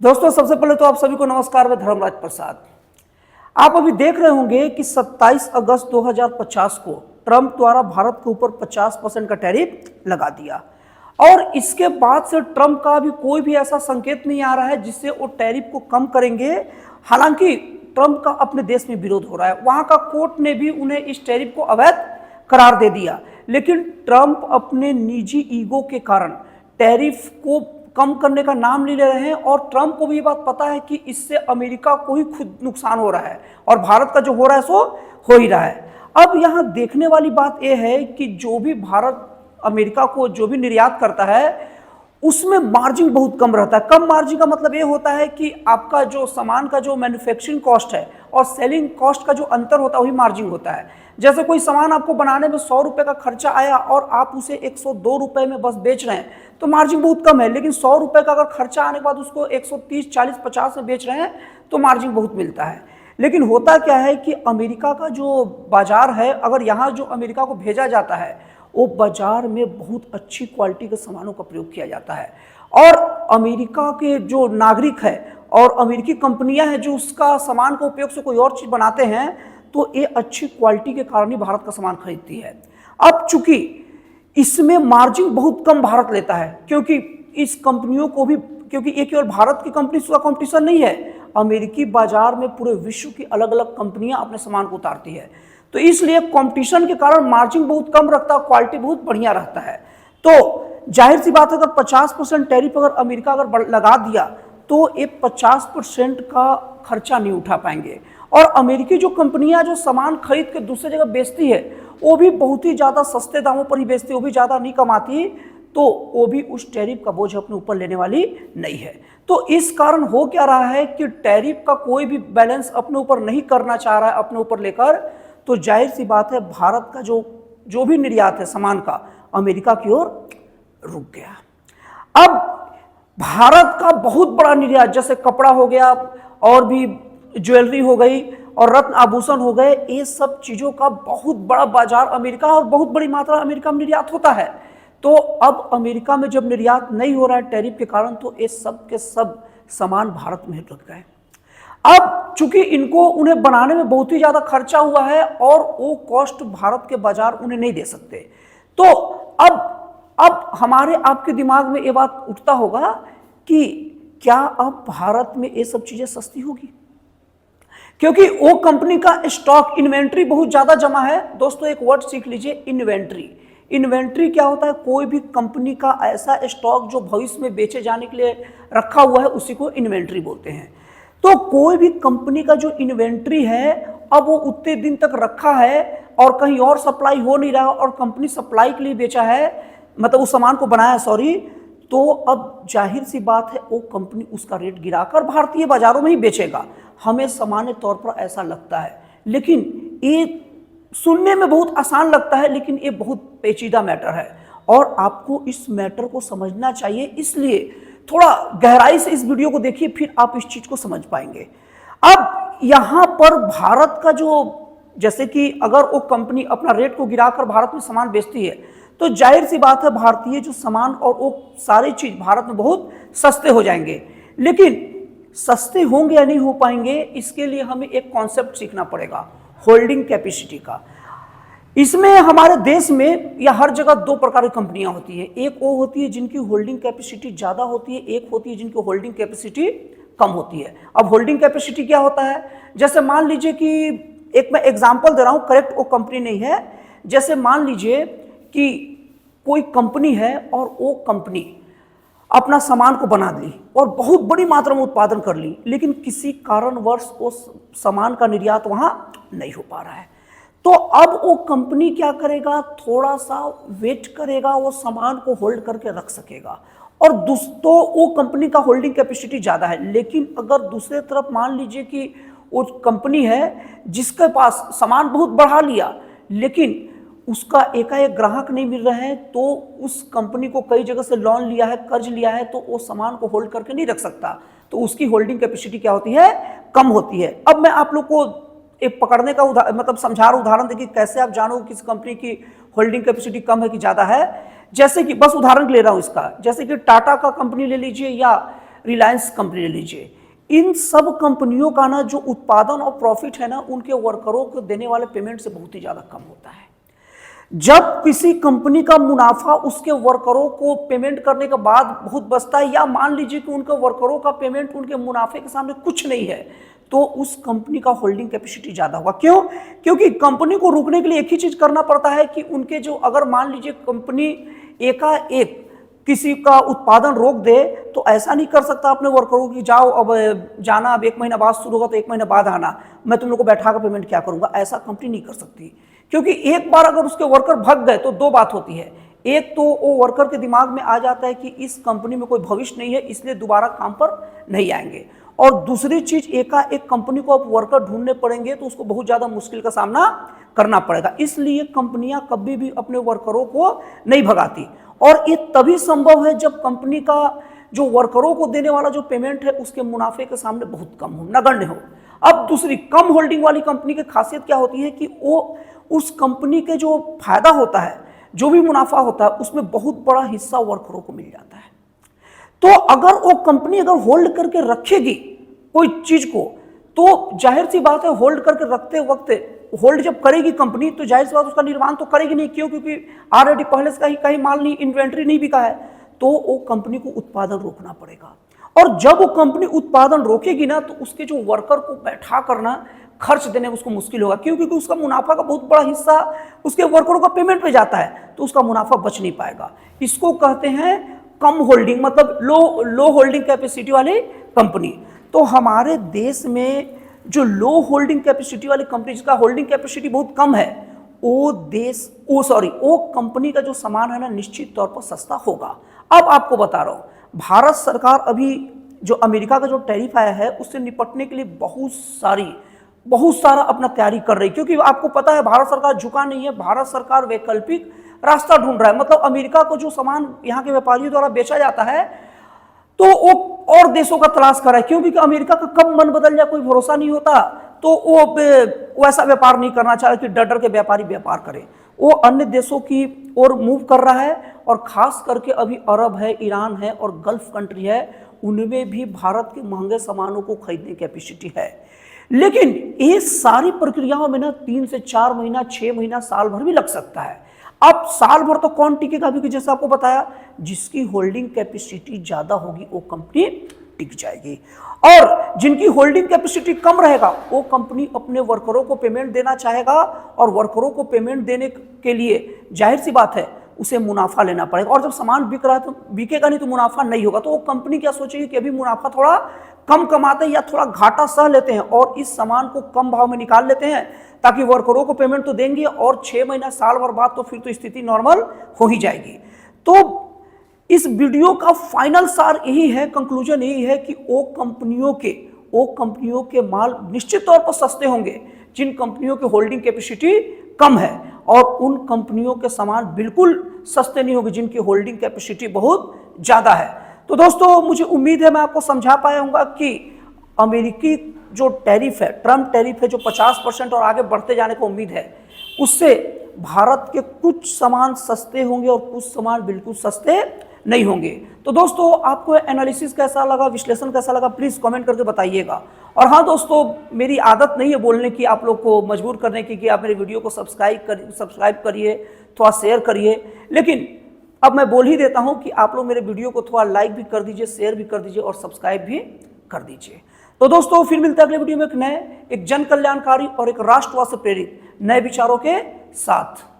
दोस्तों, सबसे पहले तो आप सभी को नमस्कार। मैं धर्मराज प्रसाद। आप अभी देख रहे होंगे कि 27 अगस्त 2050 को ट्रंप द्वारा भारत के ऊपर 50% का टैरिफ लगा दिया और इसके बाद से ट्रंप का भी कोई भी ऐसा संकेत नहीं आ रहा है जिससे वो टैरिफ को कम करेंगे। हालांकि ट्रंप का अपने देश में विरोध हो रहा है, वहां का कोर्ट ने भी उन्हें इस टैरिफ को अवैध करार दे दिया, लेकिन ट्रंप अपने निजी ईगो के कारण टैरिफ को कम करने का नाम नहीं ले रहे हैं और ट्रंप को भी ये बात पता है कि इससे अमेरिका को ही खुद नुकसान हो रहा है और भारत का जो हो रहा है सो हो ही रहा है। अब यहाँ देखने वाली बात यह है कि जो भी भारत अमेरिका को जो भी निर्यात करता है उसमें मार्जिन बहुत कम रहता है। कम मार्जिन का मतलब ये होता है कि आपका जो सामान का जो मैन्युफैक्चरिंग कॉस्ट है और सेलिंग कॉस्ट का जो अंतर होता है वही मार्जिन होता है। जैसे कोई सामान आपको बनाने में 100 रुपये का खर्चा आया और आप उसे 102 रुपये में बस बेच रहे हैं तो मार्जिन बहुत कम है, लेकिन 100 रुपये का अगर खर्चा आने के बाद उसको 130, 40, 50 में बेच रहे हैं तो मार्जिन बहुत मिलता है। लेकिन होता क्या है कि अमेरिका का जो बाजार है, अगर यहाँ जो अमेरिका को भेजा जाता है वो बाजार में बहुत अच्छी क्वालिटी के सामानों का प्रयोग किया जाता है और अमेरिका के जो नागरिक है और अमेरिकी कंपनियां हैं जो उसका सामान का उपयोग से कोई और चीज़ बनाते हैं तो ये अच्छी क्वालिटी के कारण ही भारत का सामान खरीदती है। अब चूंकि इसमें मार्जिन बहुत कम भारत लेता है क्योंकि इस कंपनियों को भी, क्योंकि एक और भारत की कंपनी का कंपटीशन नहीं है, अमेरिकी बाजार में पूरे विश्व की अलग अलग कंपनियां अपने सामान को उतारती है, तो इसलिए कंपटीशन के कारण मार्जिन बहुत कम रखता है, क्वालिटी बहुत बढ़िया रहता है। तो जाहिर सी बात है अगर 50% टैरिफ अगर अमेरिका अगर लगा दिया तो ये 50% का खर्चा नहीं उठा पाएंगे और अमेरिकी जो कंपनियां जो सामान खरीद के दूसरी जगह बेचती है वो भी बहुत ही ज़्यादा सस्ते दामों पर ही बेचती है, वो भी ज़्यादा नहीं कमाती, तो वो भी उस टैरिफ का बोझ अपने ऊपर लेने वाली नहीं है। तो इस कारण हो क्या रहा है कि टैरिफ का कोई भी बैलेंस अपने ऊपर नहीं करना चाह रहा है अपने ऊपर लेकर, तो जाहिर सी बात है भारत का जो भी निर्यात है सामान का अमेरिका की ओर रुक गया। अब भारत का बहुत बड़ा निर्यात जैसे कपड़ा हो गया और भी ज्वेलरी हो गई और रत्न आभूषण हो गए, ये सब चीज़ों का बहुत बड़ा बाजार अमेरिका और बहुत बड़ी मात्रा अमेरिका में निर्यात होता है। तो अब अमेरिका में जब निर्यात नहीं हो रहा है टैरिफ के कारण तो ये सब के सब सामान भारत में रुक गए। अब चूंकि इनको उन्हें बनाने में बहुत ही ज़्यादा खर्चा हुआ है और वो कॉस्ट भारत के बाजार उन्हें नहीं दे सकते, तो अब हमारे आपके दिमाग में ये बात उठता होगा कि क्या अब भारत में ये सब चीज़ें सस्ती होगी, क्योंकि वो कंपनी का स्टॉक इन्वेंट्री बहुत ज़्यादा जमा है। दोस्तों एक वर्ड सीख लीजिए, इन्वेंट्री। इन्वेंट्री क्या होता है? कोई भी कंपनी का ऐसा स्टॉक जो भविष्य में बेचे जाने के लिए रखा हुआ है उसी को इन्वेंट्री बोलते हैं। तो कोई भी कंपनी का जो इन्वेंट्री है अब वो उतने दिन तक रखा है और कहीं और सप्लाई हो नहीं रहा और कंपनी सप्लाई के लिए बेचा है, मतलब उस सामान को बनाया सॉरी, तो अब जाहिर सी बात है वो कंपनी उसका रेट गिराकर भारतीय बाजारों में ही बेचेगा। हमें सामान्य तौर पर ऐसा लगता है, लेकिन ये सुनने में बहुत आसान लगता है लेकिन ये बहुत पेचीदा मैटर है और आपको इस मैटर को समझना चाहिए। इसलिए थोड़ा गहराई से इस वीडियो को देखिए, फिर आप इस चीज़ को समझ पाएंगे। अब यहाँ पर भारत का जो, जैसे कि अगर वो कंपनी अपना रेट को गिराकर भारत में सामान बेचती है तो जाहिर सी बात है भारतीय जो सामान और वो सारी चीज़ भारत में बहुत सस्ते हो जाएंगे। लेकिन सस्ते होंगे या नहीं हो पाएंगे, इसके लिए हमें एक कॉन्सेप्ट सीखना पड़ेगा, होल्डिंग कैपेसिटी का। इसमें हमारे देश में या हर जगह दो प्रकार की कंपनियां होती है। एक वो होती है जिनकी होल्डिंग कैपेसिटी ज़्यादा होती है, एक होती है जिनकी होल्डिंग कैपेसिटी कम होती है। अब होल्डिंग कैपेसिटी क्या होता है? जैसे मान लीजिए कि एक मैं एग्जाम्पल दे रहा हूँ, करेक्ट वो कंपनी नहीं है। जैसे मान लीजिए कि कोई कंपनी है और वो कंपनी अपना सामान को बना ली और बहुत बड़ी मात्रा में उत्पादन कर ली, लेकिन किसी कारणवश उस सामान का निर्यात वहाँ नहीं हो पा रहा है, तो अब वो कंपनी क्या करेगा? थोड़ा सा वेट करेगा, वो सामान को होल्ड करके रख सकेगा और दोस्तों वो कंपनी का होल्डिंग कैपेसिटी ज़्यादा है। लेकिन अगर दूसरे तरफ मान लीजिए कि वो कंपनी है जिसके पास सामान बहुत बढ़ा लिया लेकिन उसका एकाएक ग्राहक नहीं मिल रहे हैं, तो उस कंपनी को कई जगह से लोन लिया है, कर्ज लिया है, तो वो सामान को होल्ड करके नहीं रख सकता, तो उसकी होल्डिंग कैपेसिटी क्या होती है? कम होती है। अब मैं आप लोग को एक पकड़ने का मतलब समझा रहा उदाहरण देखिए, कैसे आप जानो किस कंपनी की होल्डिंग कैपेसिटी कम है कि ज़्यादा है। जैसे कि बस उदाहरण ले रहा हूँ इसका, जैसे कि टाटा का कंपनी ले लीजिए या रिलायंस कंपनी ले लीजिए, इन सब कंपनियों का ना जो उत्पादन और प्रॉफिट है ना, उनके वर्करों को देने वाले पेमेंट से बहुत ही ज़्यादा कम होता है। जब किसी कंपनी का मुनाफा उसके वर्करों को पेमेंट करने के बाद बहुत बचता है, या मान लीजिए कि उनके वर्करों का पेमेंट उनके मुनाफे के सामने कुछ नहीं है, तो उस कंपनी का होल्डिंग कैपेसिटी ज़्यादा होगा। क्यों? क्योंकि कंपनी को रुकने के लिए एक ही चीज़ करना पड़ता है कि उनके जो, अगर मान लीजिए कंपनी एकाएक किसी का उत्पादन रोक दे, तो ऐसा नहीं कर सकता अपने वर्करों की जाओ अब जाना, अब 1 महीना बाद शुरू होगा तो 1 महीना बाद आना, मैं तुम लोग को बैठा कर पेमेंट क्या करूंगा, ऐसा कंपनी नहीं कर सकती। क्योंकि एक बार अगर उसके वर्कर भाग गए तो दो बात होती है, एक तो वो वर्कर के दिमाग में आ जाता है कि इस कंपनी में कोई भविष्य नहीं है, इसलिए दोबारा काम पर नहीं आएंगे, और दूसरी चीज एकाएक कंपनी को अब वर्कर ढूंढने पड़ेंगे तो उसको बहुत ज्यादा मुश्किल का सामना करना पड़ेगा। इसलिए कंपनियां कभी भी अपने वर्करों को नहीं भगाती, और ये तभी संभव है जब कंपनी का जो वर्करों को देने वाला जो पेमेंट है उसके मुनाफे के सामने बहुत कम हो, नगण्य हो। अब दूसरी कम होल्डिंग वाली कंपनी की खासियत क्या होती है कि वो उस कंपनी के जो फायदा होता है, जो भी मुनाफा होता है, उसमें बहुत बड़ा हिस्सा वर्करों को मिल जाता है। तो अगर वो कंपनी अगर होल्ड करके रखेगी कोई चीज को, तो जाहिर सी बात है होल्ड करके रखते वक्त, होल्ड जब करेगी कंपनी तो जाहिर सी बात उसका निर्माण तो करेगी नहीं। क्यों? क्योंकि ऑलरेडी पहले से कहीं माल नहीं, इन्वेंट्री नहीं बिका है, तो वो कंपनी को उत्पादन रोकना पड़ेगा। और जब वो कंपनी उत्पादन रोकेगी ना, तो उसके जो वर्कर को बैठा करना, खर्च देने में उसको मुश्किल होगा। क्यों? क्योंकि उसका मुनाफा का बहुत बड़ा हिस्सा उसके वर्करों का पेमेंट पे जाता है, तो उसका मुनाफा बच नहीं पाएगा। इसको कहते हैं कम होल्डिंग, मतलब लो होल्डिंग कैपेसिटी वाली कंपनी। तो हमारे देश में जो लो होल्डिंग कैपेसिटी वाली कंपनी, जिसका होल्डिंग कैपेसिटी बहुत कम है, वो कंपनी का जो सामान है ना, निश्चित तौर पर सस्ता होगा। अब आपको बता रहा हूं, भारत सरकार अभी जो अमेरिका का जो टैरिफ आया है उससे निपटने के लिए बहुत सारा अपना तैयारी कर रही है। क्योंकि आपको पता है भारत सरकार झुका नहीं है, भारत सरकार वैकल्पिक रास्ता ढूंढ रहा है। मतलब अमेरिका को जो सामान यहाँ के व्यापारियों द्वारा बेचा जाता है, तो वो और देशों का तलाश कर रहा है। क्योंकि अमेरिका का कब मन बदल जाए कोई भरोसा नहीं होता, तो वो ऐसा व्यापार नहीं करना चाह रहा कि डर डर के व्यापारी व्यापार करें। वो अन्य देशों की ओर मूव कर रहा है, और खास करके अभी अरब है, ईरान है और गल्फ कंट्री है, उनमें भी भारत के महंगे सामानों को खरीदने की कैपेसिटी है। लेकिन ये सारी प्रक्रियाओं में ना 3 से 4 महीना, 6 महीना, साल भर भी लग सकता है। अब साल भर तो कौन टिकेगा, क्योंकि जैसे आपको बताया, जिसकी होल्डिंग कैपेसिटी ज्यादा होगी वो कंपनी टिक जाएगी, और जिनकी होल्डिंग कैपेसिटी कम रहेगा वो कंपनी अपने वर्करों को पेमेंट देना चाहेगा, और वर्करों को पेमेंट देने के लिए जाहिर सी बात है उसे मुनाफा लेना पड़ेगा। और जब सामान बिक रहा है तो बिकेगा नहीं तो मुनाफा नहीं होगा, तो वो कंपनी क्या सोचेगी कि अभी मुनाफा थोड़ा कम कमाते हैं या थोड़ा घाटा सह लेते हैं और इस सामान को कम भाव में निकाल लेते हैं, ताकि वर्करों को पेमेंट तो देंगे, और 6 महीना साल भर बाद तो फिर तो स्थिति नॉर्मल हो ही जाएगी। तो इस वीडियो का फाइनल सार यही है, कंक्लूजन यही है कि वो कंपनियों के माल निश्चित तौर पर सस्ते होंगे जिन कंपनियों की होल्डिंग कैपेसिटी कम है, और उन कंपनियों के सामान बिल्कुल सस्ते नहीं होंगे जिनकी होल्डिंग कैपेसिटी बहुत ज्यादा है। तो दोस्तों, मुझे उम्मीद है मैं आपको समझा पाया हूँ कि अमेरिकी जो टैरिफ है, ट्रम्प टैरिफ है, जो 50% और आगे बढ़ते जाने को उम्मीद है, उससे भारत के कुछ सामान सस्ते होंगे और कुछ सामान बिल्कुल सस्ते नहीं होंगे। तो दोस्तों, आपको एनालिसिस कैसा लगा, विश्लेषण कैसा लगा, प्लीज़ कमेंट करके बताइएगा। और हाँ दोस्तों, मेरी आदत नहीं है बोलने की, आप लोग को मजबूर करने की कि आप मेरे वीडियो को सब्सक्राइब करिए, थोड़ा शेयर करिए, लेकिन अब मैं बोल ही देता हूँ कि आप लोग मेरे वीडियो को थोड़ा लाइक भी कर दीजिए, शेयर भी कर दीजिए और सब्सक्राइब भी कर दीजिए। तो दोस्तों, फिर मिलते हैं अगले वीडियो में एक जन कल्याणकारी और एक राष्ट्रवाद से प्रेरित नए विचारों के साथ।